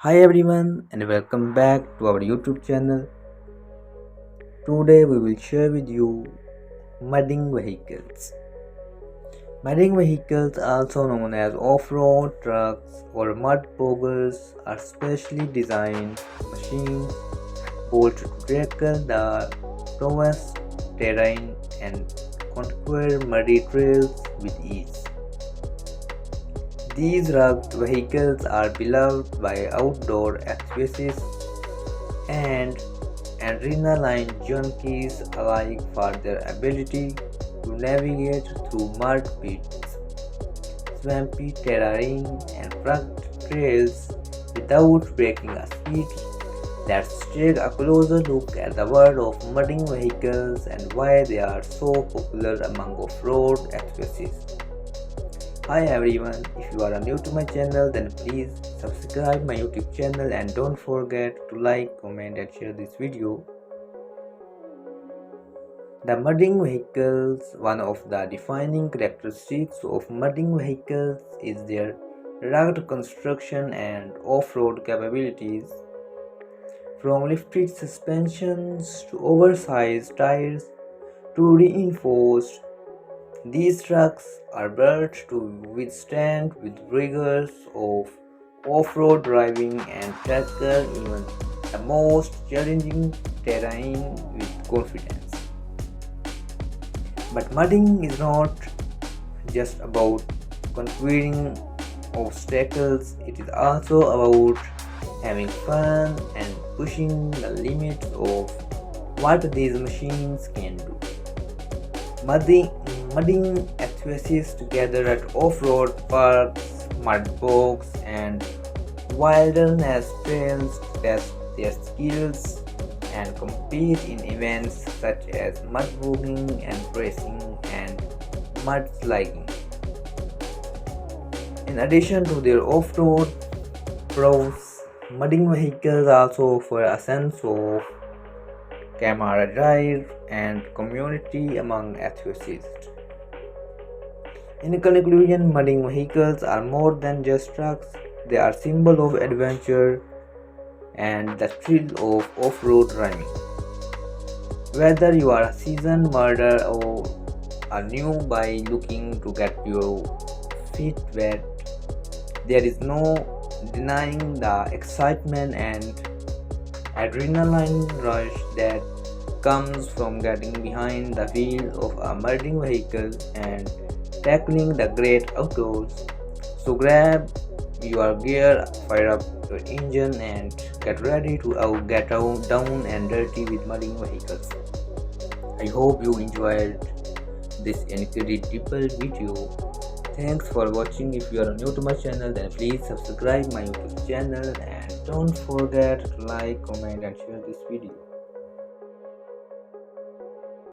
Hi everyone and welcome back to our YouTube channel. Today we will share with you mudding vehicles. Mudding vehicles, also known as off-road trucks or mud boggers, are specially designed machines built to tackle the toughest terrain and conquer muddy trails with ease. These rugged vehicles are beloved by outdoor enthusiasts and adrenaline junkies alike for their ability to navigate through mud pits, swampy terrain, and rugged trails without breaking a sweat. Let's take a closer look at the world of mudding vehicles and why they are so popular among off-road enthusiasts. Hi everyone, if you are new to my channel then please subscribe my YouTube channel and don't forget to like, comment and share this video. The mudding vehicles, one of the defining characteristics of mudding vehicles is their rugged construction and off-road capabilities. From lifted suspensions to oversized tires to reinforced, these trucks are built to withstand with rigors of off-road driving and tackle even the most challenging terrain with confidence. But mudding is not just about conquering obstacles, it is also about having fun and pushing the limits of what these machines can do. Mudding enthusiasts gather at off-road parks, mud bogs, and wilderness trails to test their skills and compete in events such as mud bogging and racing and mudsliding. In addition to their off-road prowess, mudding vehicles also offer a sense of camaraderie and community among enthusiasts. In conclusion, mudding vehicles are more than just trucks, they are symbol of adventure and the thrill of off-road driving. Whether you are a seasoned mudder or a newbie looking to get your feet wet, there is no denying the excitement and adrenaline rush that comes from getting behind the wheel of a mudding vehicle and tackling the great outdoors. So grab your gear, fire up your engine and get ready to get down and dirty with mudding vehicles. I hope you enjoyed this incredible video. Thanks for watching. If you are new to my channel then please subscribe my YouTube channel and don't forget to like, comment and share this video.